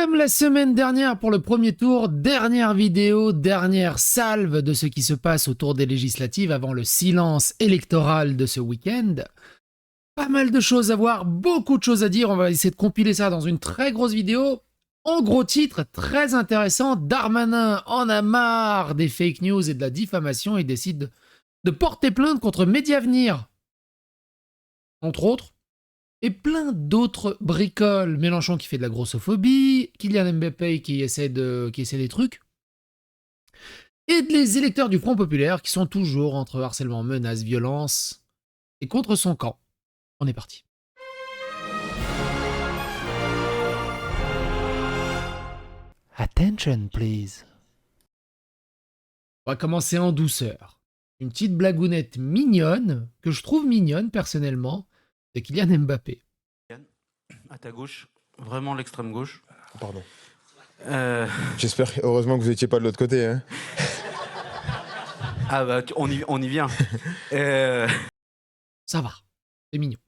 Comme la semaine dernière pour le premier tour, dernière vidéo, dernière salve de ce qui se passe autour des législatives avant le silence électoral de ce week-end. Pas mal de choses à voir, beaucoup de choses à dire, on va essayer de compiler ça dans une très grosse vidéo. En gros titre, très intéressant, Darmanin en a marre des fake news et de la diffamation et décide de porter plainte contre Mediavenir, entre autres. Et plein d'autres bricoles. Mélenchon qui fait de la grossophobie, Kylian Mbappé qui essaie des trucs. Et les électeurs du Front Populaire qui sont toujours entre harcèlement, menaces, violence et contre son camp. On est parti. Attention, please. On va commencer en douceur. Une petite blagounette mignonne, que je trouve mignonne personnellement, de Kylian Mbappé. À ta gauche, vraiment l'extrême gauche. Pardon. J'espère, heureusement que vous étiez pas de l'autre côté. Hein. Ah bah on y vient. Ça va, c'est mignon.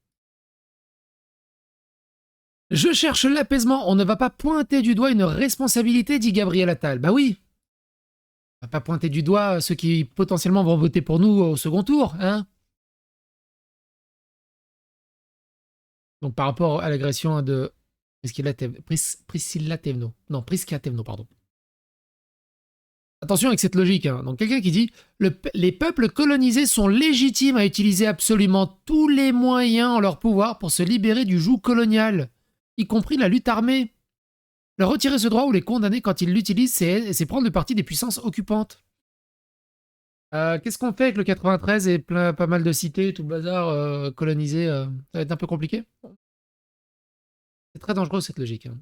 Je cherche l'apaisement, on ne va pas pointer du doigt une responsabilité, dit Gabriel Attal. Bah oui. On va pas pointer du doigt ceux qui potentiellement vont voter pour nous au second tour, hein. Donc par rapport à l'agression de Priscilla Thévenot. Non, Prisca Thévenot, pardon. Attention avec cette logique, hein. Donc quelqu'un qui dit les peuples colonisés sont légitimes à utiliser absolument tous les moyens en leur pouvoir pour se libérer du joug colonial, y compris la lutte armée. Leur retirer ce droit ou les condamner quand ils l'utilisent, c'est prendre le parti des puissances occupantes. Qu'est-ce qu'on fait avec le 93 et pas mal de cités, tout le bazar colonisé ça va être un peu compliqué. C'est très dangereux cette logique. Hein.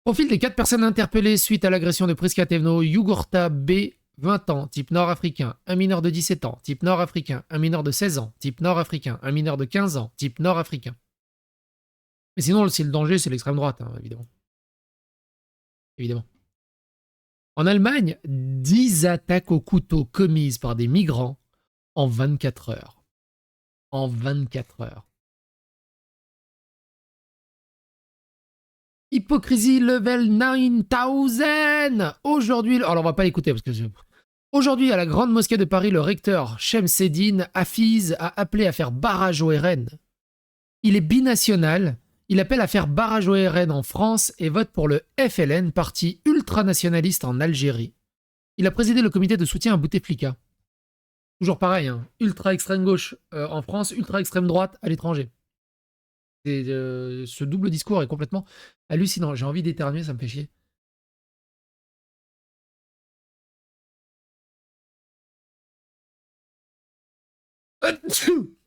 Profil des 4 personnes interpellées suite à l'agression de Prisca Thévenot, Yugurta B, 20 ans, type nord-africain, un mineur de 17 ans, type nord-africain, un mineur de 16 ans, type nord-africain, un mineur de 15 ans, type nord-africain. Mais sinon, le danger, c'est l'extrême droite, hein, évidemment. Évidemment. En Allemagne, 10 attaques au couteau commises par des migrants en 24 heures. En 24 heures. Hypocrisie level 9000. Aujourd'hui, alors on va pas l'écouter parce que aujourd'hui à la grande mosquée de Paris, le recteur Shemseddine Hafiz a appelé à faire barrage au RN. Il est binational. Il appelle à faire barrage au RN en France et vote pour le FLN, parti ultranationaliste en Algérie. Il a présidé le comité de soutien à Bouteflika. Toujours pareil, hein, ultra-extrême gauche en France, ultra-extrême droite à l'étranger. Ce double discours est complètement hallucinant. J'ai envie d'éternuer, ça me fait chier.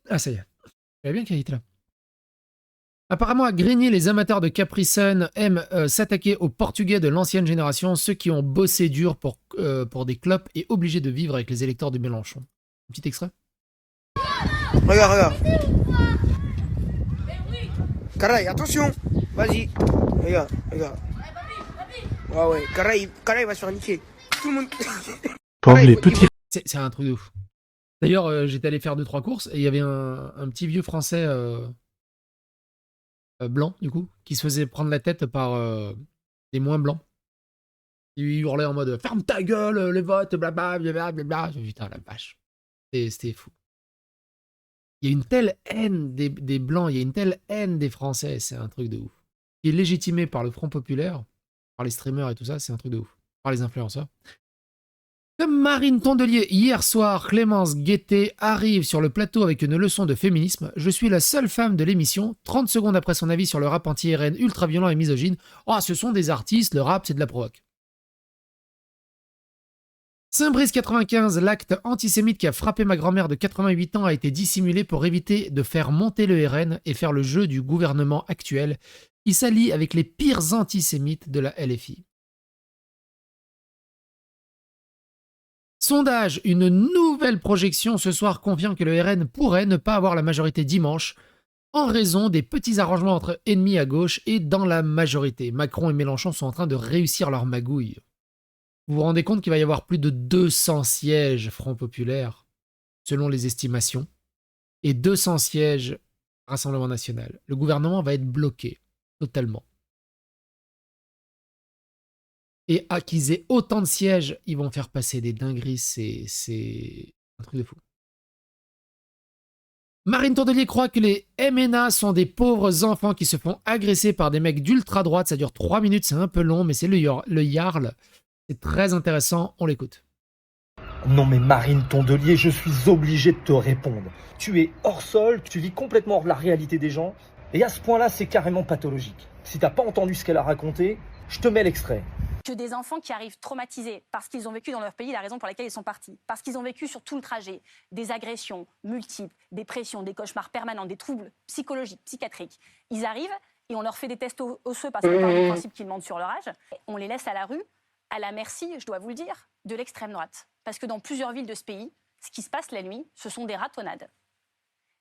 Ah, ça y est. J'avais bien qu'il était là. Apparemment, à Grigny, les amateurs de Capri Sun aiment s'attaquer aux Portugais de l'ancienne génération, ceux qui ont bossé dur pour des clopes et obligés de vivre avec les électeurs de Mélenchon. Un petit extrait. Regarde. Caray, attention. Vas-y. Regarde. Ouais. Caray, il va se faire niquer. Tout le monde. Pauvre les petits. C'est un truc de ouf. D'ailleurs, j'étais allé faire 2-3 courses et il y avait un petit vieux français blanc, du coup, qui se faisait prendre la tête par des moins blancs. Il hurlait en mode ferme ta gueule, les votes, blablabla. Putain, la vache. C'était fou. Il y a une telle haine des blancs, il y a une telle haine des Français, c'est un truc de ouf. Qui est légitimé par le Front Populaire, par les streamers et tout ça, c'est un truc de ouf. Par les influenceurs. Comme Marine Tondelier, hier soir, Clémence Guettet arrive sur le plateau avec une leçon de féminisme. Je suis la seule femme de l'émission. 30 secondes après son avis sur le rap anti-RN ultra-violent et misogyne. Oh, ce sont des artistes, le rap, c'est de la provoque. Saint-Brice 95, l'acte antisémite qui a frappé ma grand-mère de 88 ans a été dissimulé pour éviter de faire monter le RN et faire le jeu du gouvernement actuel. Il s'allie avec les pires antisémites de la LFI. Sondage, une nouvelle projection ce soir confirme que le RN pourrait ne pas avoir la majorité dimanche en raison des petits arrangements entre ennemis à gauche et dans la majorité. Macron et Mélenchon sont en train de réussir leur magouille. Vous vous rendez compte qu'il va y avoir plus de 200 sièges Front Populaire, selon les estimations, et 200 sièges Rassemblement National. Le gouvernement va être bloqué, totalement. et qu'ils aient autant de sièges, ils vont faire passer des dingueries, c'est un truc de fou. Marine Tondelier croit que les MNA sont des pauvres enfants qui se font agresser par des mecs d'ultra-droite. Ça dure 3 minutes, c'est un peu long, mais c'est le Yarl. C'est très intéressant, on l'écoute. Non mais Marine Tondelier, je suis obligé de te répondre. Tu es hors sol, tu vis complètement hors de la réalité des gens, et à ce point-là, c'est carrément pathologique. Si t'as pas entendu ce qu'elle a raconté, je te mets l'extrait. Que des enfants qui arrivent traumatisés parce qu'ils ont vécu dans leur pays la raison pour laquelle ils sont partis, parce qu'ils ont vécu sur tout le trajet des agressions multiples, des pressions, des cauchemars permanents, des troubles psychologiques, psychiatriques. Ils arrivent et on leur fait des tests osseux parce que par le principe qu'ils mentent sur leur âge. On les laisse à la rue, à la merci, je dois vous le dire, de l'extrême droite. Parce que dans plusieurs villes de ce pays, ce qui se passe la nuit, ce sont des ratonnades.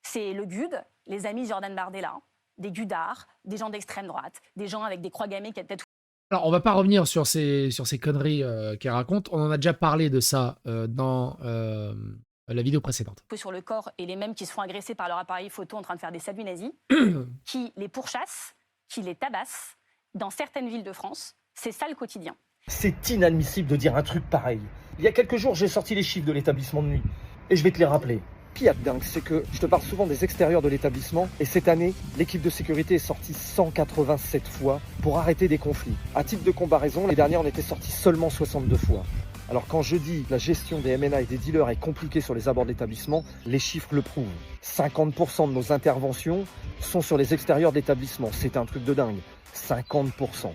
C'est le GUD, les amis Jordan Bardella, des gudards, des gens d'extrême droite, des gens avec des croix gammées qui a peut-être... Alors, on va pas revenir sur ces conneries qu'elle raconte. On en a déjà parlé de ça dans la vidéo précédente. Sur le corps et les mêmes qui se font agresser par leur appareil photo en train de faire des saluts nazis, qui les pourchassent, qui les tabassent dans certaines villes de France. C'est ça le quotidien. C'est inadmissible de dire un truc pareil. Il y a quelques jours, j'ai sorti les chiffres de l'établissement de nuit. Et je vais te les rappeler. Ce qu'il y a de dingue, c'est que je te parle souvent des extérieurs de l'établissement. Et cette année, l'équipe de sécurité est sortie 187 fois pour arrêter des conflits. À titre de comparaison, les dernières, on était sortis seulement 62 fois. Alors quand je dis que la gestion des MNA et des dealers est compliquée sur les abords de l'établissement, les chiffres le prouvent. 50% de nos interventions sont sur les extérieurs de l'établissement. C'est un truc de dingue. 50%.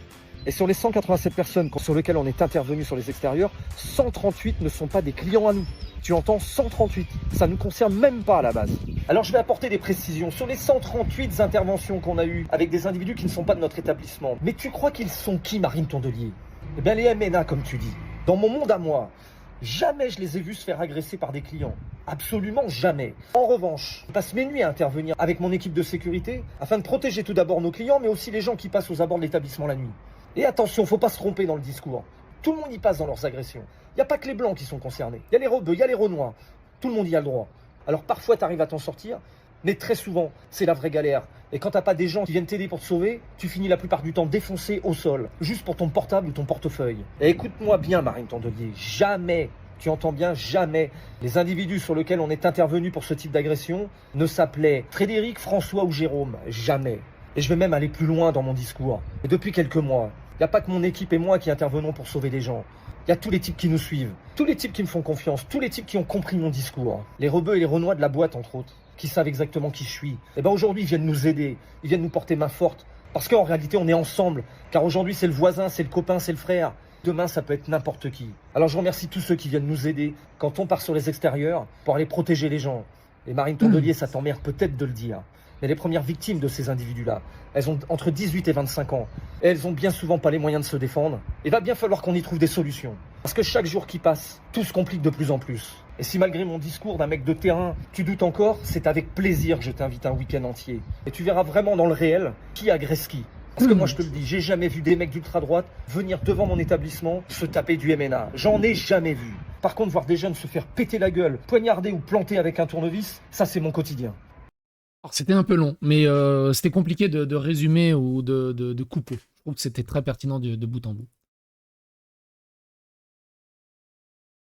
Et sur les 187 personnes sur lesquelles on est intervenu sur les extérieurs, 138 ne sont pas des clients à nous. Tu entends, 138. Ça ne nous concerne même pas à la base. Alors je vais apporter des précisions sur les 138 interventions qu'on a eues avec des individus qui ne sont pas de notre établissement. Mais tu crois qu'ils sont qui, Marine Tondelier? Eh bien les MNA, comme tu dis. Dans mon monde à moi, jamais je les ai vus se faire agresser par des clients. Absolument jamais. En revanche, je passe mes nuits à intervenir avec mon équipe de sécurité afin de protéger tout d'abord nos clients, mais aussi les gens qui passent aux abords de l'établissement la nuit. Et attention, faut pas se tromper dans le discours. Tout le monde y passe dans leurs agressions. Il n'y a pas que les blancs qui sont concernés. Il y a les rebeux, il y a les renois. Tout le monde y a le droit. Alors parfois, tu arrives à t'en sortir, mais très souvent, c'est la vraie galère. Et quand t'as pas des gens qui viennent t'aider pour te sauver, tu finis la plupart du temps défoncé au sol, juste pour ton portable ou ton portefeuille. Et écoute-moi bien, Marine Tondelier, jamais, tu entends bien, jamais, les individus sur lesquels on est intervenu pour ce type d'agression ne s'appelaient Frédéric, François ou Jérôme. Jamais. Et je vais même aller plus loin dans mon discours. Et depuis quelques mois, il n'y a pas que mon équipe et moi qui intervenons pour sauver des gens. Il y a tous les types qui nous suivent, tous les types qui me font confiance, tous les types qui ont compris mon discours. Les rebeux et les renois de la boîte, entre autres, qui savent exactement qui je suis. Et bien aujourd'hui, ils viennent nous aider, ils viennent nous porter main forte. Parce qu'en réalité, on est ensemble. Car aujourd'hui, c'est le voisin, c'est le copain, c'est le frère. Demain, ça peut être n'importe qui. Alors je remercie tous ceux qui viennent nous aider quand on part sur les extérieurs pour aller protéger les gens. Et Marine Tondelier, ça t'emmerde peut-être de le dire. Mais les premières victimes de ces individus-là, elles ont entre 18 et 25 ans. Et elles ont bien souvent pas les moyens de se défendre. Il va bien falloir qu'on y trouve des solutions. Parce que chaque jour qui passe, tout se complique de plus en plus. Et si malgré mon discours d'un mec de terrain, tu doutes encore, c'est avec plaisir que je t'invite un week-end entier. Et tu verras vraiment dans le réel qui agresse qui. Parce que moi je te le dis, j'ai jamais vu des mecs d'ultra-droite venir devant mon établissement se taper du MNA. J'en ai jamais vu. Par contre, voir des jeunes se faire péter la gueule, poignarder ou planter avec un tournevis, ça c'est mon quotidien. Alors, c'était un peu long, mais c'était compliqué de résumer ou de couper. Je trouve que c'était très pertinent de bout en bout.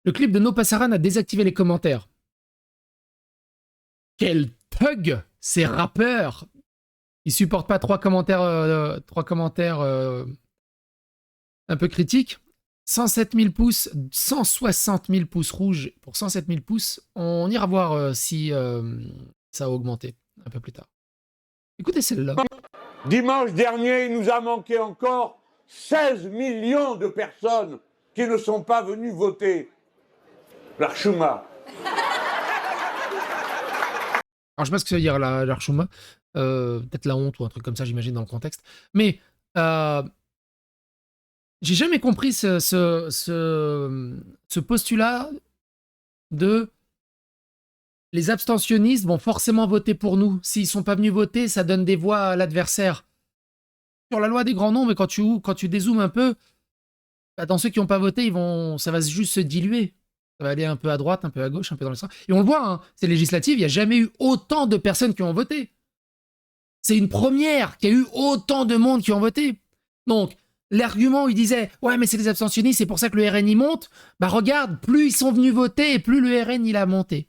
Le clip de No Passaran a désactivé les commentaires. Quel thug, ces rappeurs! Ils supportent pas trois commentaires un peu critiques. 107 000 pouces, 160 000 pouces rouges pour 107 000 pouces. On ira voir si ça a augmenté un peu plus tard. Écoutez celle-là. Dimanche dernier, il nous a manqué encore 16 millions de personnes qui ne sont pas venues voter. L'Archouma. Alors, je sais pas ce que ça veut dire, l'Archouma. Peut-être la honte ou un truc comme ça, j'imagine, dans le contexte. Mais j'ai jamais compris ce postulat de les abstentionnistes vont forcément voter pour nous. S'ils sont pas venus voter, ça donne des voix à l'adversaire. Sur la loi des grands nombres, quand tu dézoomes un peu, bah, dans ceux qui n'ont pas voté, ça va juste se diluer. Ça va aller un peu à droite, un peu à gauche, un peu dans le centre. Et on le voit, hein, c'est législatif, il n'y a jamais eu autant de personnes qui ont voté. C'est une première qu'il y a eu autant de monde qui ont voté. Donc, L'argument où il disait « Ouais, mais c'est les abstentionnistes, c'est pour ça que le RN y monte », bah regarde, plus ils sont venus voter et plus le RN il a monté.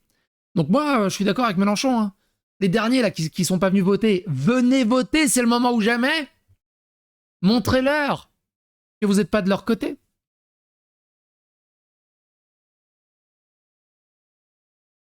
Donc moi, je suis d'accord avec Mélenchon. Hein. Les derniers là qui sont pas venus voter, venez voter, c'est le moment ou jamais. Montrez-leur que vous n'êtes pas de leur côté.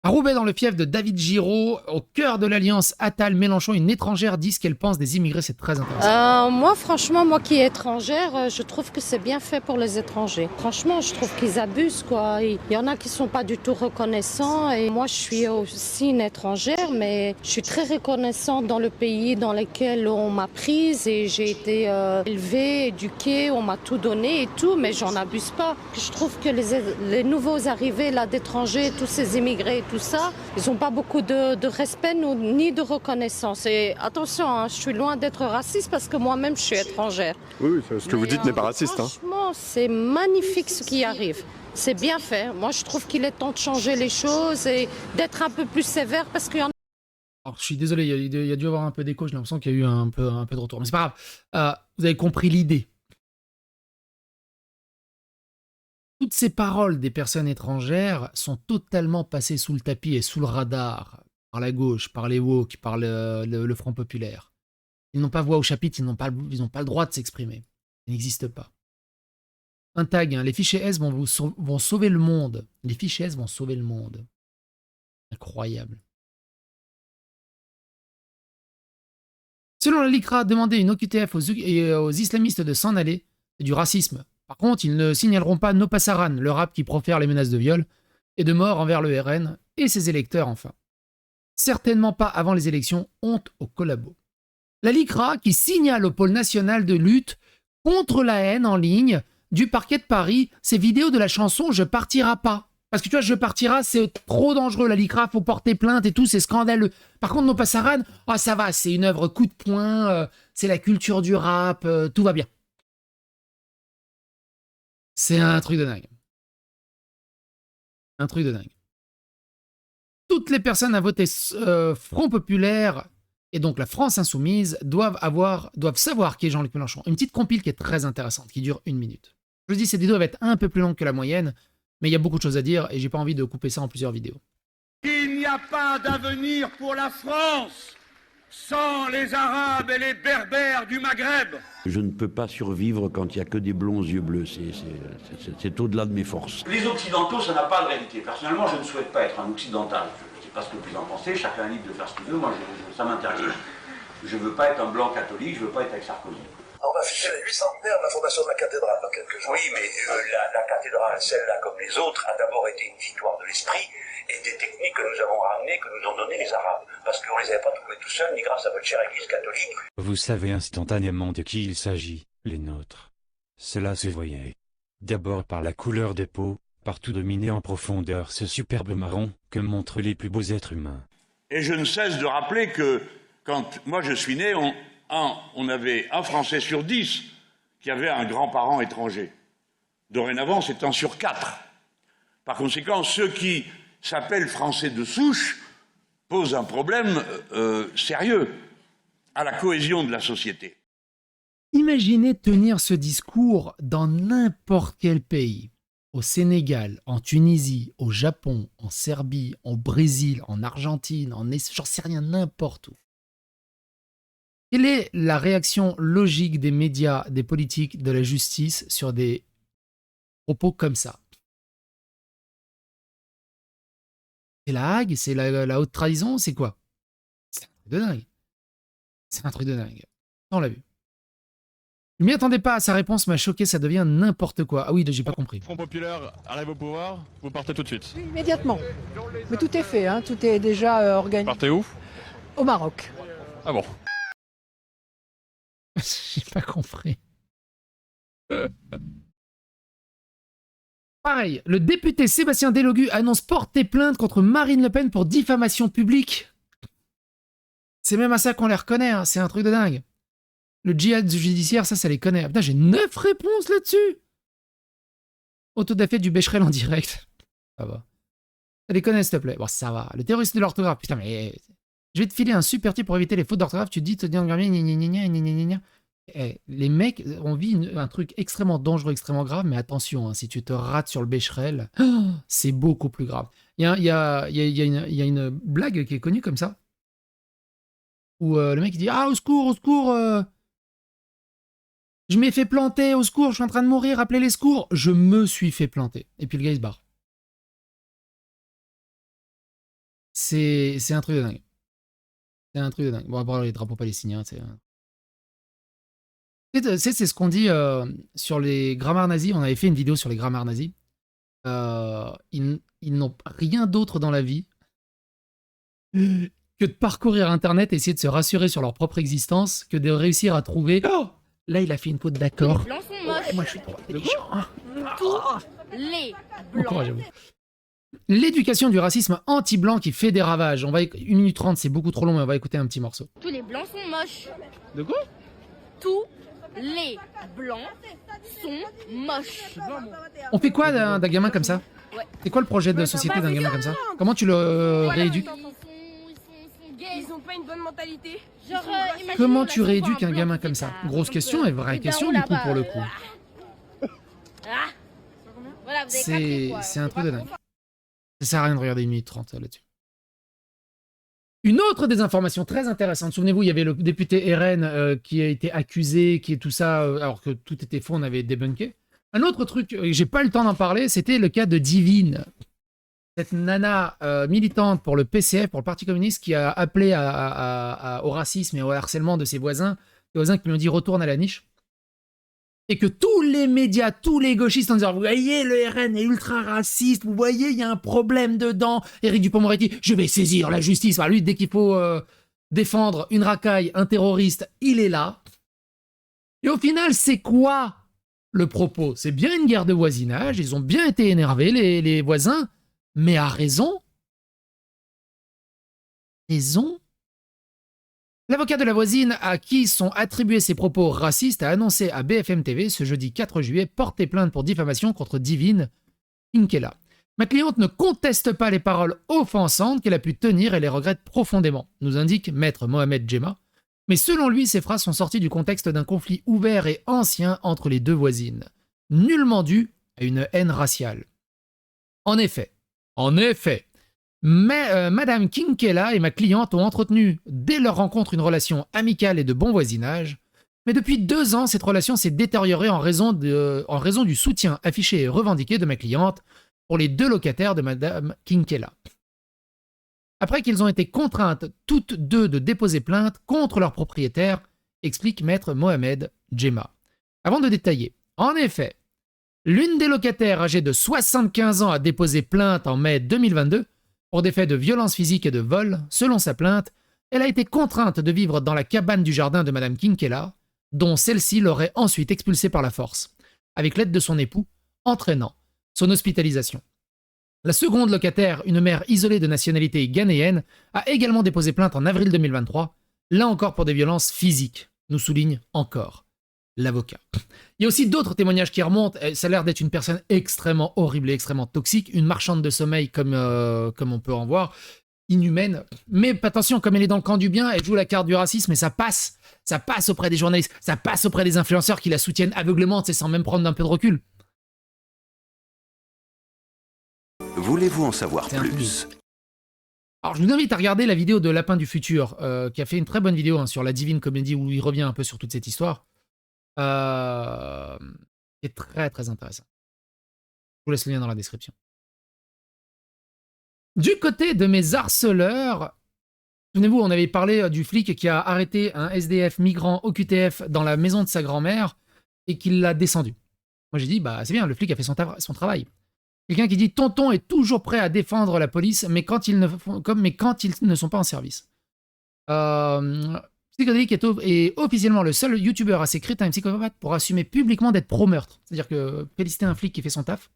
À Roubaix, dans le fief de David Giraud, au cœur de l'alliance Attal-Mélenchon, une étrangère dit ce qu'elle pense des immigrés. C'est très intéressant. Moi, franchement, moi qui est étrangère, je trouve que c'est bien fait pour les étrangers. Franchement, je trouve qu'ils abusent, quoi. Il y en a qui sont pas du tout reconnaissants. Et moi, je suis aussi une étrangère, mais je suis très reconnaissante dans le pays dans lequel on m'a prise et j'ai été élevée, éduquée, on m'a tout donné et tout, mais j'en abuse pas. Je trouve que les nouveaux arrivés là d'étrangers, tous ces immigrés, tout ça, ils n'ont pas beaucoup de respect ni de reconnaissance. Et attention, hein, je suis loin d'être raciste parce que moi-même je suis étrangère. Oui, ce que vous dites n'est pas raciste. Franchement, c'est magnifique ce qui arrive. C'est bien fait. Moi, je trouve qu'il est temps de changer les choses et d'être un peu plus sévère parce qu'il y en a... Alors, je suis désolé, il y a dû y avoir un peu d'écho, j'ai l'impression qu'il y a eu un peu de retour. Mais c'est pas grave, vous avez compris l'idée. Toutes ces paroles des personnes étrangères sont totalement passées sous le tapis et sous le radar par la gauche, par les woke, par le Front populaire. Ils n'ont pas voix au chapitre, ils n'ont pas le droit de s'exprimer. Ils n'existent pas. Un tag, hein, les fichiers S vont sauver le monde. Les fichiers S vont sauver le monde. Incroyable. Selon la LICRA, demander une OQTF aux islamistes de s'en aller, c'est du racisme. Par contre, ils ne signaleront pas No Passaran, le rap qui profère les menaces de viol et de mort envers le RN et ses électeurs enfin. Certainement pas avant les élections, honte aux collabos. La LICRA qui signale au pôle national de lutte contre la haine en ligne du parquet de Paris ces vidéos de la chanson « Je partirai pas ». Parce que tu vois, « Je partirai », c'est trop dangereux, la LICRA, faut porter plainte et tout, c'est scandaleux. Par contre, No Passaran, oh, ça va, c'est une œuvre coup de poing, c'est la culture du rap, tout va bien. C'est un truc de dingue. Un truc de dingue. Toutes les personnes à voter Front Populaire et donc la France Insoumise doivent savoir qui est Jean-Luc Mélenchon. Une petite compile qui est très intéressante, qui dure 1 minute. Je vous dis, cette vidéo va être un peu plus longue que la moyenne, mais il y a beaucoup de choses à dire et j'ai pas envie de couper ça en plusieurs vidéos. Il n'y a pas d'avenir pour la France sans les Arabes et les Berbères du Maghreb. Je ne peux pas survivre quand il n'y a que des blonds aux yeux bleus. C'est au-delà de mes forces. Les Occidentaux, ça n'a pas de réalité. Personnellement, je ne souhaite pas être un occidental. Je ne sais pas ce que vous en pensez, chacun est libre de faire ce qu'il veut. Moi, ça m'interdit. Je ne veux pas être un blanc catholique, je ne veux pas être avec Sarkozy. On va fêter les 8 centenaires de la fondation de la cathédrale dans quelques jours. Oui, mais la cathédrale, celle-là comme les autres, a d'abord été une victoire de l'esprit et des techniques que nous avons ramenées, que nous ont données les Arabes. Parce qu'on ne les avait pas trouvées tout seuls, ni grâce à votre chère église catholique. Vous savez instantanément de qui il s'agit, les nôtres. Cela se voyait. D'abord par la couleur des peaux, partout dominé en profondeur ce superbe marron que montrent les plus beaux êtres humains. Et je ne cesse de rappeler que quand moi je suis né, on avait un Français sur 10 qui avait un grand-parent étranger. Dorénavant, c'est 1 sur 4. Par conséquent, ceux qui s'appellent Français de souche posent un problème sérieux à la cohésion de la société. Imaginez tenir ce discours dans n'importe quel pays. Au Sénégal, en Tunisie, au Japon, en Serbie, au Brésil, en Argentine, j'en sais rien, n'importe où. Quelle est la réaction logique des médias, des politiques, de la justice sur des propos comme ça? C'est la Hague? C'est la haute trahison? C'est quoi? C'est un truc de dingue. C'est un truc de dingue. On l'a vu. Je m'y attendais pas, sa réponse m'a choqué, ça devient n'importe quoi. Ah oui, j'ai pas compris. Front Populaire arrive au pouvoir, vous partez tout de suite. Oui, immédiatement. Mais tout est fait, hein, tout est déjà organisé. Partez où? Au Maroc. Ah bon? J'ai pas compris. Pareil, le député Sébastien Delogu annonce porter plainte contre Marine Le Pen pour diffamation publique. C'est même à ça qu'on les reconnaît, hein. C'est un truc de dingue. Le djihad judiciaire, ça les connaît. Putain, j'ai 9 réponses là-dessus. Autodafé du Becherel en direct. Ça va. Ça les connaît, s'il te plaît. Bon, ça va. Le terroriste de l'orthographe. Putain, mais... Je vais te filer un super tip pour éviter les fautes d'orthographe. Tu te dis, te dis en grammaire, Les mecs, on vit un truc extrêmement dangereux, extrêmement grave, mais attention, hein, si tu te rates sur le Becherel, c'est beaucoup plus grave. Il y a une blague qui est connue comme ça, où le mec il dit « Ah, au secours, je m'ai fait planter, au secours, je suis en train de mourir, appelez les secours. Je me suis fait planter. » Et puis le gars il se barre. C'est un truc de dingue. C'est un truc de dingue. Bon, après les drapeaux palestiniens, c'est ce qu'on dit sur les grammaires nazis. On avait fait une vidéo sur les grammaires nazis. Ils n'ont rien d'autre dans la vie que de parcourir Internet et essayer de se rassurer sur leur propre existence que de réussir à trouver... Oh, là, il a fait une faute d'accord. Les blancs sont moches. Moi, je suis trop intelligent. Tous les blancs. L'éducation du racisme anti-blanc qui fait des ravages. On va 1 minute 30, c'est beaucoup trop long, mais on va écouter un petit morceau. Tous les blancs sont moches. De quoi? Tous les blancs sont moches. On fait quoi d'un gamin comme ça? Ouais. C'est quoi le projet de société d'un gamin comme ça? Comment tu le rééduques? Ils ont pas une bonne mentalité. Genre, Comment tu rééduques un gamin comme ça? Grosse question et vraie question du coup pour le coup. Voilà, vous avez compris, quoi. C'est un truc de dingue. Ça sert à rien de regarder 1 minute 30 là-dessus. Une autre des informations très intéressantes. Souvenez-vous, il y avait le député RN qui a été accusé, qui est tout ça, alors que tout était faux, on avait débunké. Un autre truc, j'ai pas eu le temps d'en parler, c'était le cas de Divine. Cette nana militante pour le PCF, pour le Parti communiste, qui a appelé au racisme et au harcèlement de ses voisins. Des voisins qui lui ont dit « retourne à la niche ». Et que tous les médias, tous les gauchistes en disant « Vous voyez, le RN est ultra raciste, vous voyez, il y a un problème dedans. » Éric Dupond-Moretti, je vais saisir la justice. Enfin, lui, dès qu'il faut défendre une racaille, un terroriste, il est là. Et au final, c'est quoi le propos? C'est bien une guerre de voisinage, ils ont bien été énervés, les voisins, mais à raison. Raison. L'avocat de la voisine à qui sont attribués ces propos racistes a annoncé à BFM TV ce jeudi 4 juillet porter plainte pour diffamation contre Divine Inkela. Ma cliente ne conteste pas les paroles offensantes qu'elle a pu tenir et les regrette profondément, nous indique maître Mohamed Djema. Mais selon lui, ces phrases sont sorties du contexte d'un conflit ouvert et ancien entre les deux voisines, nullement dû à une haine raciale. En effet, mais Madame Kinkela et ma cliente ont entretenu dès leur rencontre une relation amicale et de bon voisinage, mais depuis 2 ans, cette relation s'est détériorée en raison du soutien affiché et revendiqué de ma cliente pour les 2 locataires de Madame Kinkela. Après qu'ils ont été contraintes toutes 2 de déposer plainte contre leur propriétaire, explique maître Mohamed Djema. Avant de détailler, en effet, l'une des locataires âgée de 75 ans a déposé plainte en mai 2022 pour des faits de violence physique et de vol. Selon sa plainte, elle a été contrainte de vivre dans la cabane du jardin de Madame Kinkela, dont celle-ci l'aurait ensuite expulsée par la force, avec l'aide de son époux, entraînant son hospitalisation. La seconde locataire, une mère isolée de nationalité ghanéenne, a également déposé plainte en avril 2023, là encore pour des violences physiques, nous souligne encore l'avocat. Il y a aussi d'autres témoignages qui remontent. Ça a l'air d'être une personne extrêmement horrible et extrêmement toxique, une marchande de sommeil comme on peut en voir, inhumaine. Mais attention, comme elle est dans le camp du bien, elle joue la carte du racisme et ça passe auprès des journalistes, ça passe auprès des influenceurs qui la soutiennent aveuglément, sans même prendre un peu de recul. Voulez-vous en savoir plus? Alors je vous invite à regarder la vidéo de Lapin du Futur, qui a fait une très bonne vidéo sur la Divine Comédie où il revient un peu sur toute cette histoire. C'est très très intéressant. Je vous laisse le lien dans la description. Du côté de mes harceleurs, souvenez-vous, on avait parlé du flic qui a arrêté un SDF migrant au QTF dans la maison de sa grand-mère et qui l'a descendu. Moi j'ai dit, bah c'est bien, le flic a fait son travail. Quelqu'un qui dit, tonton est toujours prêt à défendre la police, mais quand ils ne sont pas en service. Psychodélique est officiellement le seul youtubeur assez crétin et psychopathe pour assumer publiquement d'être pro-meurtre. C'est-à-dire que féliciter un flic qui fait son taf,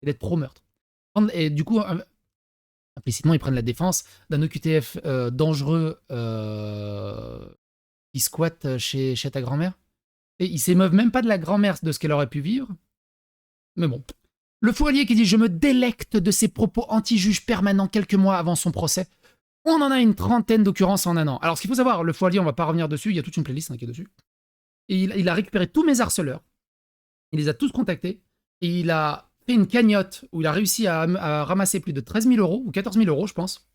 c'est d'être pro-meurtre. Et du coup, implicitement, ils prennent la défense d'un OQTF dangereux qui squatte chez ta grand-mère. Et ils s'émeuvent même pas de la grand-mère de ce qu'elle aurait pu vivre. Mais bon. Le Foilier qui dit « Je me délecte de ses propos anti-juges permanents quelques mois avant son procès ». On en a une 30aine d'occurrences en 1 an. Alors, ce qu'il faut savoir, le Foilier, on va pas revenir dessus, il y a toute une playlist qui est dessus. Et il a récupéré tous mes harceleurs. Il les a tous contactés. Et il a fait une cagnotte où il a réussi à ramasser plus de 13 000 euros, ou 14 000 euros, je pense,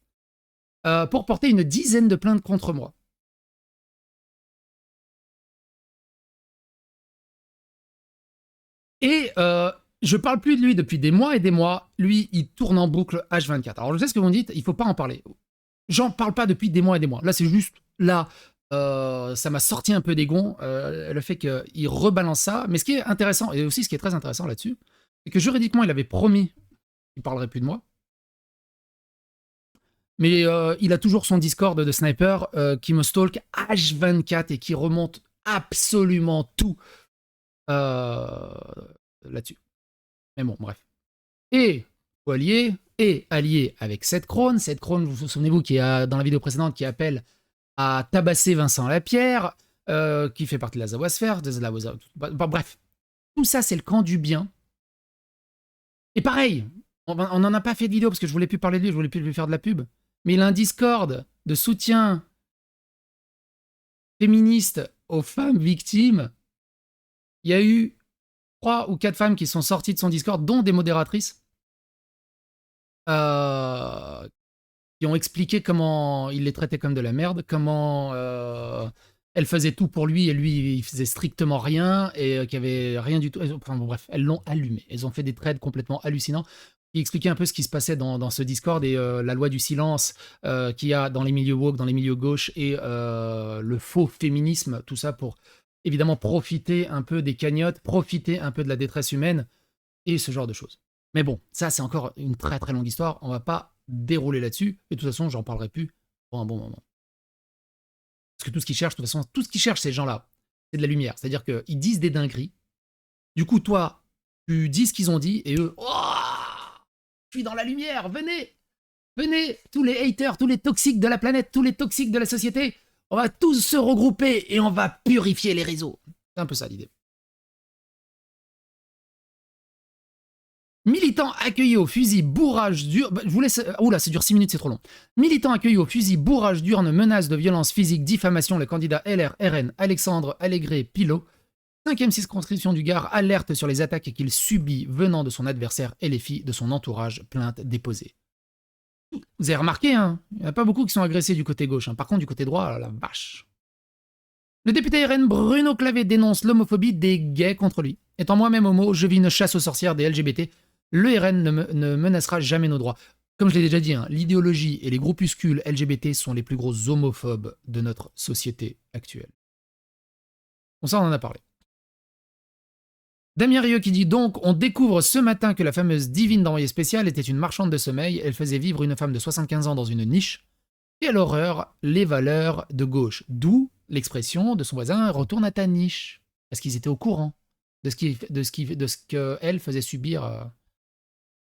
pour porter une dizaine de plaintes contre moi. Et je parle plus de lui depuis des mois et des mois. Lui, il tourne en boucle H24. Alors, je sais ce que vous me dites, il faut pas en parler. J'en parle pas depuis des mois et des mois. Là, c'est juste, là, ça m'a sorti un peu des gonds, le fait qu'il rebalance ça. Mais ce qui est intéressant, et aussi ce qui est très intéressant là-dessus, c'est que juridiquement, il avait promis qu'il parlerait plus de moi. Mais il a toujours son Discord de sniper qui me stalk H24 et qui remonte absolument tout là-dessus. Mais bon, bref. Et allié, allié avec Seth Krohn. Seth Krohn, vous vous souvenez-vous, qui a dans la vidéo précédente, qui appelle à tabasser Vincent Lapierre, qui fait partie de la Zawasphère, bref. Tout ça, c'est le camp du bien. Et pareil, on n'en a pas fait de vidéo parce que je voulais plus parler de lui, je voulais plus lui faire de la pub. Mais il a un Discord de soutien féministe aux femmes victimes. Il y a eu 3 ou 4 femmes qui sont sorties de son Discord, dont des modératrices, qui ont expliqué comment il les traitait comme de la merde, comment elle faisait tout pour lui et lui, il faisait strictement rien, et qu'il n'y avait rien du tout. Enfin bon, bref, elles l'ont allumé. Elles ont fait des trades complètement hallucinants. Il expliquait un peu ce qui se passait dans ce Discord et la loi du silence qu'il y a dans les milieux woke, dans les milieux gauche, et le faux féminisme, tout ça pour évidemment profiter un peu des cagnottes, profiter un peu de la détresse humaine et ce genre de choses. Mais bon, ça c'est encore une très très longue histoire, on va pas dérouler là-dessus, et de toute façon j'en parlerai plus pour un bon moment. Parce que tout ce qu'ils cherchent, de toute façon, tout ce qu'ils cherchent ces gens-là, c'est de la lumière, c'est-à-dire qu'ils disent des dingueries, du coup toi, tu dis ce qu'ils ont dit, et eux, oh, je suis dans la lumière, venez, venez, tous les haters, tous les toxiques de la planète, tous les toxiques de la société, on va tous se regrouper et on va purifier les réseaux. C'est un peu ça l'idée. Militant accueilli au fusil bourrage d'urne... Je vous laisse... Oula, c'est dur 6 minutes, c'est trop long. Militant accueilli au fusil bourrage d'urne, menace de violence physique, diffamation, le candidat LR-RN Alexandre Allègre-Pilot, 5e circonscription du Gard, alerte sur les attaques qu'il subit venant de son adversaire et les filles de son entourage, plainte déposée. Vous avez remarqué, hein, il n'y en a pas beaucoup qui sont agressés du côté gauche. Hein. Par contre, du côté droit, la vache. Le député RN Bruno Clavé dénonce l'homophobie des gays contre lui. Étant moi-même homo, je vis une chasse aux sorcières des LGBT. Le RN ne menacera jamais nos droits. Comme je l'ai déjà dit, hein, l'idéologie et les groupuscules LGBT sont les plus gros homophobes de notre société actuelle. Bon, ça, on en a parlé. Damien Rieu qui dit donc, on découvre ce matin que la fameuse divine d'envoyé spécial était une marchande de sommeil, elle faisait vivre une femme de 75 ans dans une niche, et à l'horreur, les valeurs de gauche. D'où l'expression de son voisin, retourne à ta niche. Parce qu'ils étaient au courant de ce qu'elle faisait subir à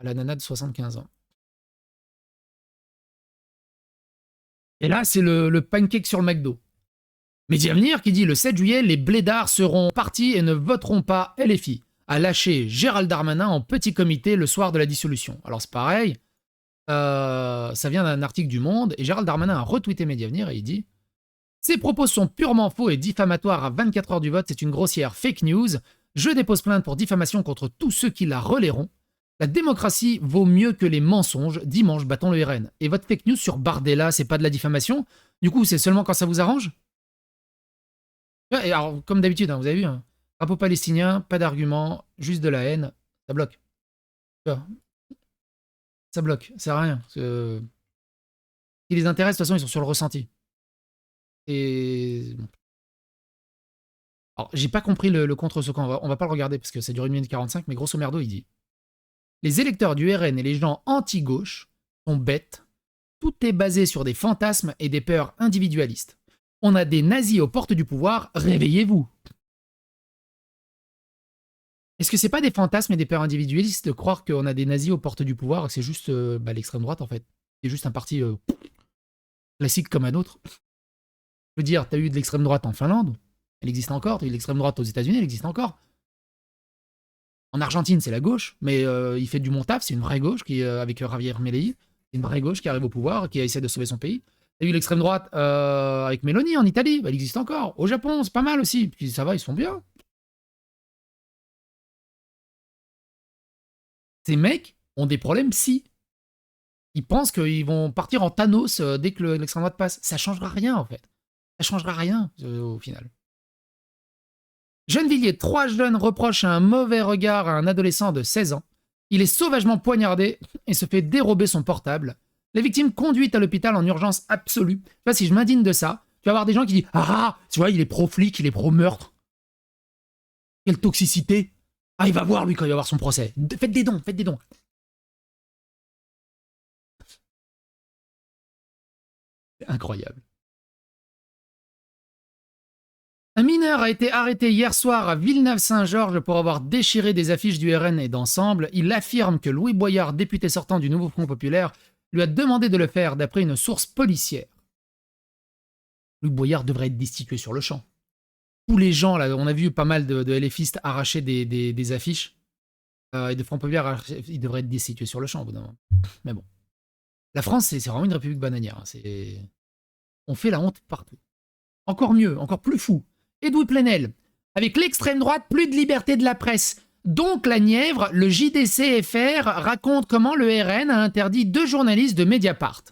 la nana de 75 ans. Et là, c'est le pancake sur le McDo. Médiavenir qui dit le 7 juillet, les blédards seront partis et ne voteront pas LFI, a lâché Gérald Darmanin en petit comité le soir de la dissolution. Alors c'est pareil, ça vient d'un article du Monde, et Gérald Darmanin a retweeté Médiavenir et il dit « Ces propos sont purement faux et diffamatoires à 24 heures du vote, c'est une grossière fake news. Je dépose plainte pour diffamation contre tous ceux qui la relaieront. La démocratie vaut mieux que les mensonges. Dimanche, battons le RN. Et votre fake news sur Bardella, c'est pas de la diffamation? Du coup, c'est seulement quand ça vous arrange ?» Et alors, comme d'habitude, hein, vous avez vu, hein, drapeau palestinien, pas d'argument, juste de la haine, ça bloque. Ça bloque, ça sert à rien. Parce que... Ce qui les intéresse, de toute façon, ils sont sur le ressenti. Et... Alors, j'ai pas compris le contre-second, on va pas le regarder parce que ça dure 1 minute 45, mais grosso merdo, il dit « Les électeurs du RN et les gens anti-gauche sont bêtes. Tout est basé sur des fantasmes et des peurs individualistes. On a des nazis aux portes du pouvoir, réveillez-vous. » Est-ce que c'est pas des fantasmes et des peurs individualistes de croire qu'on a des nazis aux portes du pouvoir et que c'est juste l'extrême droite en fait? C'est juste un parti classique comme un autre. Je veux dire, t'as eu de l'extrême droite en Finlande, elle existe encore, t'as eu de l'extrême droite aux États-Unis, elle existe encore. En Argentine, c'est la gauche, mais il fait du mon taf, c'est une vraie gauche qui, avec Javier Milei, c'est une vraie gauche qui arrive au pouvoir, qui essaie de sauver son pays. T'as vu l'extrême droite avec Mélanie en Italie, bah, elle existe encore. Au Japon, c'est pas mal aussi. Puis ça va, ils sont bien. Ces mecs ont des problèmes psy. Ils pensent qu'ils vont partir en Thanos dès que l'extrême droite passe. Ça changera rien, en fait. Ça changera rien, au final. Gennevilliers, 3 jeunes reprochent un mauvais regard à un adolescent de 16 ans. Il est sauvagement poignardé et se fait dérober son portable. La victime conduite à l'hôpital en urgence absolue. Tu vois, si je m'indigne de ça, tu vas avoir des gens qui disent « Ah, tu vois, il est pro-flic, il est pro-meurtre. Quelle toxicité. Ah, il va voir, lui, quand il va avoir son procès. Faites des dons, faites des dons. » C'est incroyable. Un mineur a été arrêté hier soir à Villeneuve-Saint-Georges pour avoir déchiré des affiches du RN et d'Ensemble. Il affirme que Louis Boyard, député sortant du Nouveau Front Populaire, lui a demandé de le faire d'après une source policière. Louis Boyard devrait être destitué sur le champ. Tous les gens, là, on a vu pas mal de LFistes arracher des affiches et de Front Populaire, ils devraient être destitués sur le champ au bout d'un moment. Mais bon. La France, c'est vraiment une république bananière. Hein. On fait la honte partout. Encore mieux, encore plus fou. Edoui Plenel. Avec l'extrême droite, plus de liberté de la presse. Donc la Nièvre, le JDC-FR raconte comment le RN a interdit 2 journalistes de Mediapart.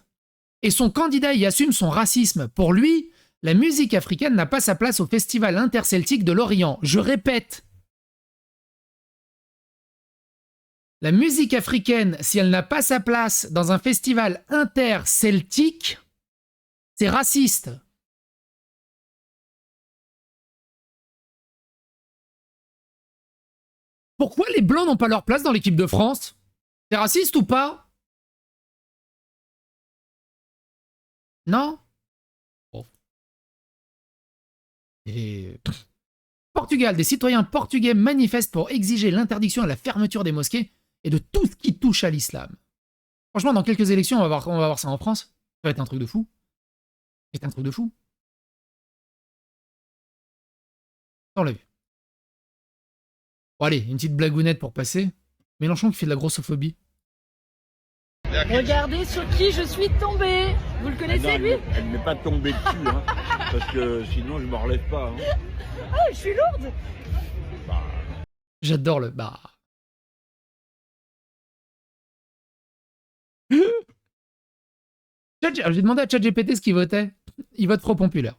Et son candidat y assume son racisme. Pour lui, la musique africaine n'a pas sa place au Festival interceltique de Lorient. Je répète. La musique africaine, si elle n'a pas sa place dans un festival interceltique, c'est raciste. Pourquoi les Blancs n'ont pas leur place dans l'équipe de France? C'est raciste ou pas? Non? Bon. Et... Portugal, des citoyens portugais manifestent pour exiger l'interdiction à la fermeture des mosquées et de tout ce qui touche à l'islam. Franchement, dans quelques élections, on va voir ça en France. Ça va être un truc de fou. Ça va être un truc de fou. On l'a vu. Bon, allez, une petite blagounette pour passer. Mélenchon qui fait de la grossophobie. Regardez sur qui je suis tombée. Vous le connaissez, lui? Elle n'est pas tombée dessus, hein, parce que sinon je ne me relève pas. Hein. Ah, je suis lourde. Bah. J'adore le... Bah... J'ai demandé à ChatGPT ce qu'il votait. Il vote Front Populaire.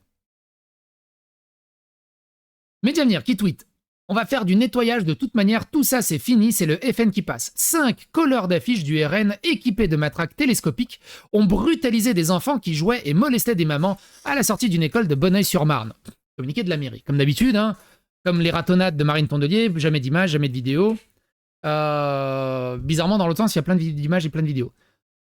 Mediavenir qui tweet. On va faire du nettoyage de toute manière, tout ça c'est fini, c'est le FN qui passe. 5 colleurs d'affiches du RN équipés de matraques télescopiques ont brutalisé des enfants qui jouaient et molestaient des mamans à la sortie d'une école de Bonneuil-sur-Marne. Communiqué de la mairie. Comme d'habitude, hein, comme les ratonnades de Marine Tondelier, jamais d'images, jamais de vidéos. Bizarrement, dans l'autre sens, il y a plein d'images et plein de vidéos.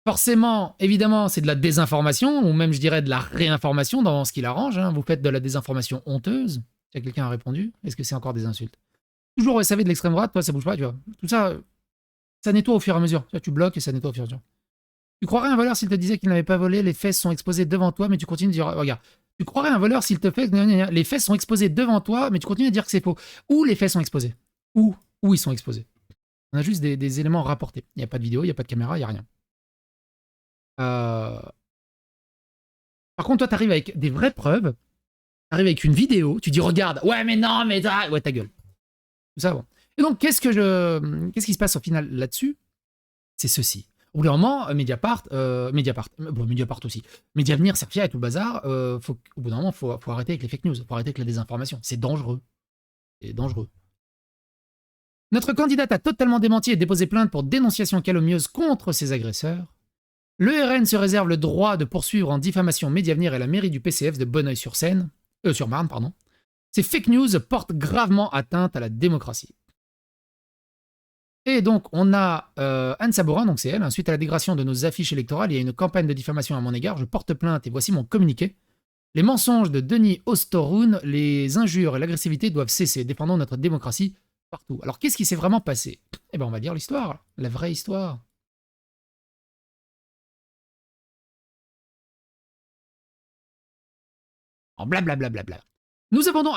Forcément, évidemment, c'est de la désinformation, ou même je dirais de la réinformation dans ce qu'il arrange. Hein. Vous faites de la désinformation honteuse. Si quelqu'un a répondu, est-ce que c'est encore des insultes? Toujours au SAV de l'extrême droite, toi ça bouge pas, tu vois. Tout ça, ça nettoie au fur et à mesure. Tu bloques et ça nettoie au fur et à mesure. Tu croirais un voleur s'il te disait qu'il n'avait pas volé, les fesses sont exposées devant toi, mais tu continues de dire, regarde. Tu croirais un voleur s'il te fait, les fesses sont exposées devant toi, mais tu continues à dire que c'est faux. Où les fesses sont exposées? Où ils sont exposés? On a juste des éléments rapportés. Il n'y a pas de vidéo, il n'y a pas de caméra, il n'y a rien. Par contre, toi, tu arrives avec des vraies preuves. T'arrives avec une vidéo, tu dis regarde, ouais mais non, mais ouais ta gueule. Tout ça, bon. Et donc qu'est-ce qui se passe au final là-dessus? C'est ceci. Au bout d'un moment, Mediapart aussi, Mediavenir, Cerfia et tout le bazar, au bout d'un moment, faut arrêter avec les fake news, faut arrêter avec la désinformation. C'est dangereux. C'est dangereux. Notre candidate a totalement démenti et déposé plainte pour dénonciation calomnieuse contre ses agresseurs. Le RN se réserve le droit de poursuivre en diffamation Mediavenir et la mairie du PCF de Bonneuil-sur-Marne, pardon. Ces fake news portent gravement atteinte à la démocratie. Et donc, on a Anne Sabourin, donc c'est elle, hein, suite à la dégradation de nos affiches électorales, il y a une campagne de diffamation à mon égard, je porte plainte et voici mon communiqué. Les mensonges de Denis Ostoroun, les injures et l'agressivité doivent cesser, défendons notre démocratie partout. Alors, qu'est-ce qui s'est vraiment passé? Eh bien, on va dire l'histoire, la vraie histoire. En blablabla. Nous avons donc...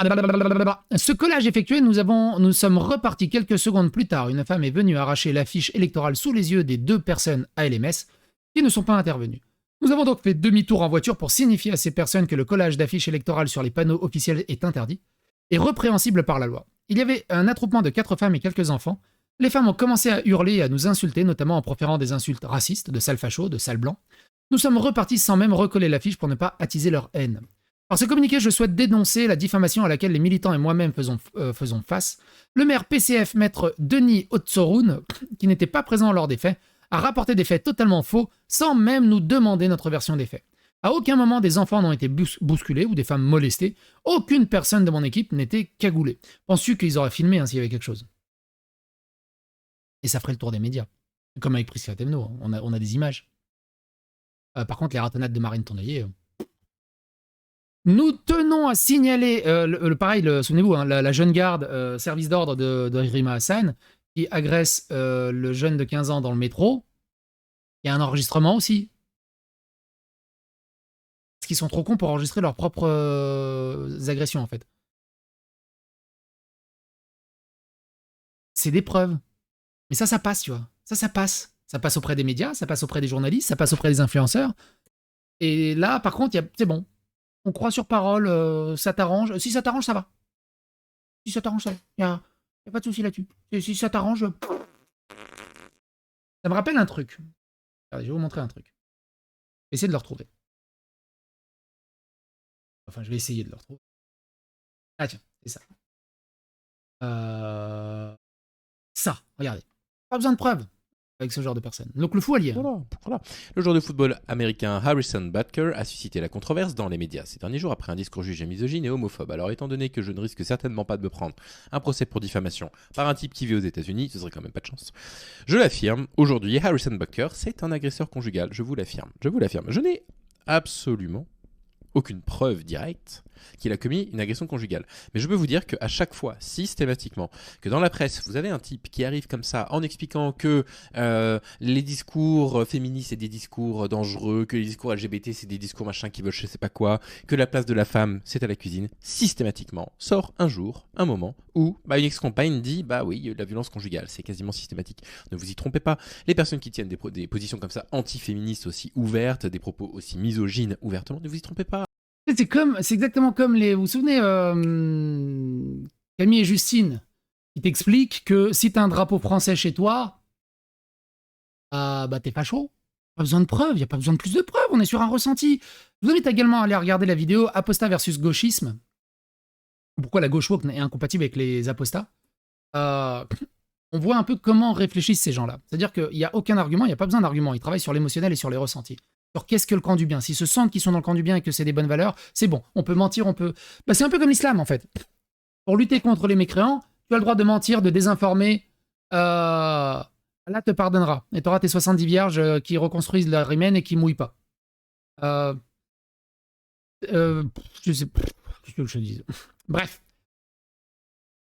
Ce collage effectué, nous sommes repartis quelques secondes plus tard. Une femme est venue arracher l'affiche électorale sous les yeux des 2 personnes à LMS qui ne sont pas intervenues. Nous avons donc fait demi-tour en voiture pour signifier à ces personnes que le collage d'affiches électorales sur les panneaux officiels est interdit et répréhensible par la loi. Il y avait un attroupement de 4 femmes et quelques enfants. Les femmes ont commencé à hurler et à nous insulter, notamment en proférant des insultes racistes, de sales fachos, de sales blancs. Nous sommes repartis sans même recoller l'affiche pour ne pas attiser leur haine. Par ce communiqué, je souhaite dénoncer la diffamation à laquelle les militants et moi-même faisons face. Le maire PCF, maître Denis Otsoroun, qui n'était pas présent lors des faits, a rapporté des faits totalement faux, sans même nous demander notre version des faits. À aucun moment des enfants n'ont été bousculés ou des femmes molestées. Aucune personne de mon équipe n'était cagoulée. Penses-tu qu'ils auraient filmé s'il y avait quelque chose? Et ça ferait le tour des médias. Comme avec Priscilla Thévenot, on a des images. Par contre, les ratonnades de Marine Tondelier... Nous tenons à signaler, pareil, souvenez-vous, hein, la jeune garde, service d'ordre de Rima Hassan, qui agresse le jeune de 15 ans dans le métro. Il y a un enregistrement aussi. Parce qu'ils sont trop cons pour enregistrer leurs propres agressions, en fait. C'est des preuves. Mais ça passe, tu vois. Ça passe. Ça passe auprès des médias, ça passe auprès des journalistes, ça passe auprès des influenceurs. Et là, par contre, c'est bon. On croit sur parole, ça t'arrange. Si ça t'arrange, ça va. Si ça t'arrange, ça va. Y a pas de souci là-dessus. Si ça t'arrange... Ça me rappelle un truc. Regardez, je vais vous montrer un truc. Essayez de le retrouver. Enfin, je vais essayer de le retrouver. Ah tiens, c'est ça. Ça, regardez. Pas besoin de preuves avec ce genre de personnes. Donc le fou allié. Voilà. Le joueur de football américain Harrison Butker a suscité la controverse dans les médias ces derniers jours après un discours jugé misogyne et homophobe. Alors étant donné que je ne risque certainement pas de me prendre un procès pour diffamation par un type qui vit aux États-Unis, ce serait quand même pas de chance. Je l'affirme, aujourd'hui Harrison Butker, c'est un agresseur conjugal, je vous l'affirme. Je n'ai absolument aucune preuve directe qu'il a commis une agression conjugale. Mais je peux vous dire qu'à chaque fois, systématiquement, que dans la presse, vous avez un type qui arrive comme ça en expliquant que les discours féministes, c'est des discours dangereux, que les discours LGBT, c'est des discours machin qui veulent je sais pas quoi, que la place de la femme, c'est à la cuisine, systématiquement, sort un jour, un moment, où une ex-compagne dit « Bah oui, la violence conjugale, c'est quasiment systématique. » Ne vous y trompez pas, les personnes qui tiennent des positions comme ça, anti-féministes aussi ouvertes, des propos aussi misogynes ouvertement, ne vous y trompez pas. C'est exactement comme les... Vous vous souvenez, Camille et Justine, qui t'expliquent que si t'as un drapeau français chez toi, t'es facho. Pas besoin de preuves, il n'y a pas besoin de plus de preuves, on est sur un ressenti. Je vous invite également à aller regarder la vidéo Apostat versus gauchisme. Pourquoi la gauche woke est incompatible avec les apostats. On voit un peu comment réfléchissent ces gens-là. C'est-à-dire qu'il n'y a aucun argument, il n'y a pas besoin d'argument. Ils travaillent sur l'émotionnel et sur les ressentis. Sur qu'est-ce que le camp du bien. S'ils se sentent qu'ils sont dans le camp du bien et que c'est des bonnes valeurs, c'est bon. On peut mentir, on peut... c'est un peu comme l'islam, en fait. Pour lutter contre les mécréants, tu as le droit de mentir, de désinformer. Allah te pardonnera. Et tu auras tes 70 vierges qui reconstruisent la rimène et qui mouillent pas. Je sais pas. Qu'est-ce que je dise. Bref.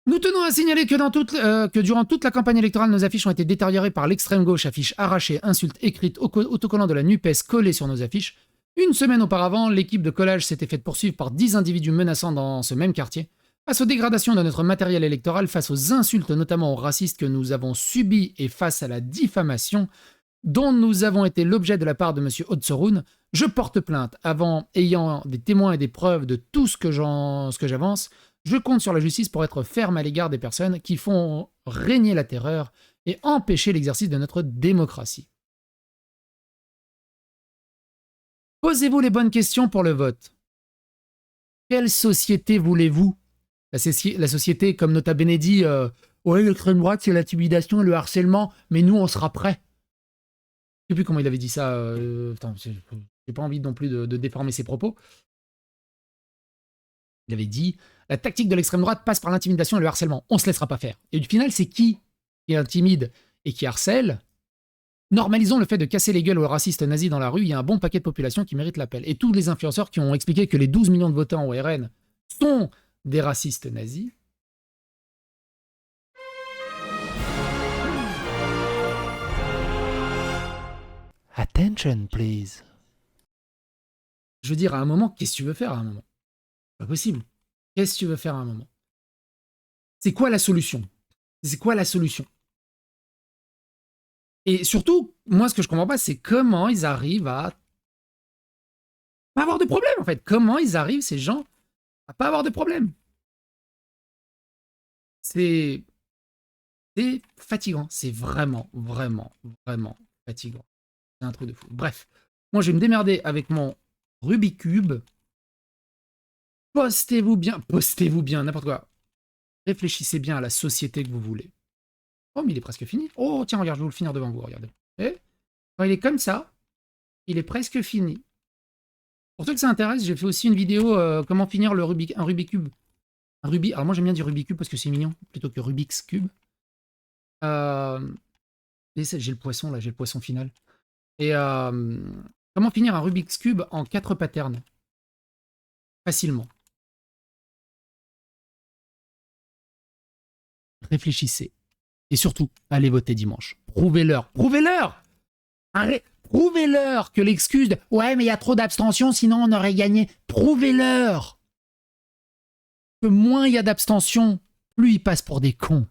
Nous tenons à signaler que durant toute la campagne électorale, nos affiches ont été détériorées par l'extrême gauche, affiches arrachées, insultes écrites, autocollants de la NUPES collés sur nos affiches. Une semaine auparavant, l'équipe de collage s'était faite poursuivre par 10 individus menaçants dans ce même quartier. Face aux dégradations de notre matériel électoral, face aux insultes notamment aux racistes que nous avons subies et face à la diffamation dont nous avons été l'objet de la part de M. Otsoroun, je porte plainte ayant des témoins et des preuves de tout ce que j'avance. Je compte sur la justice pour être ferme à l'égard des personnes qui font régner la terreur et empêcher l'exercice de notre démocratie. Posez-vous les bonnes questions pour le vote. Quelle société voulez-vous? La société, comme Nota Bene dit, ouais, l'extrême droite, c'est l'intimidation et le harcèlement, mais nous, on sera prêts. Je ne sais plus comment il avait dit ça. J'ai pas envie non plus de déformer ses propos. Il avait dit la tactique de l'extrême droite passe par l'intimidation et le harcèlement. On ne se laissera pas faire. Et au final, c'est qui intimide et qui harcèle? Normalisons le fait de casser les gueules aux racistes nazis dans la rue. Il y a un bon paquet de population qui mérite l'appel. Et tous les influenceurs qui ont expliqué que les 12 millions de votants au RN sont des racistes nazis. Attention, please. Je veux dire, à un moment, qu'est-ce que tu veux faire à un moment? Pas possible. Qu'est-ce que tu veux faire à un moment? C'est quoi la solution? C'est quoi la solution? Et surtout, moi, ce que je comprends pas, c'est comment ils arrivent à Pas avoir de problème, en fait. Comment ils arrivent, ces gens, à pas avoir de problème? C'est fatigant. C'est vraiment, vraiment, vraiment fatigant. C'est un truc de fou. Bref, moi, je vais me démerder avec mon Rubik's Cube. Postez-vous bien, n'importe quoi. Réfléchissez bien à la société que vous voulez. Oh, mais il est presque fini. Oh, tiens, regarde, je vais vous le finir devant vous, regardez. Et quand il est comme ça, il est presque fini. Pour ceux que ça intéresse, j'ai fait aussi une vidéo comment finir un Rubik's Cube. Alors moi, j'aime bien dire Rubik's Cube parce que c'est mignon, plutôt que Rubik's Cube. J'ai le poisson, là, j'ai le poisson final. Et comment finir un Rubik's Cube en 4 patterns facilement. Réfléchissez. Et surtout, allez voter dimanche. Prouvez-leur. Prouvez-leur! Prouvez-leur que l'excuse de « Ouais, mais il y a trop d'abstention, sinon on aurait gagné. » Prouvez-leur que moins il y a d'abstention, plus ils passent pour des cons.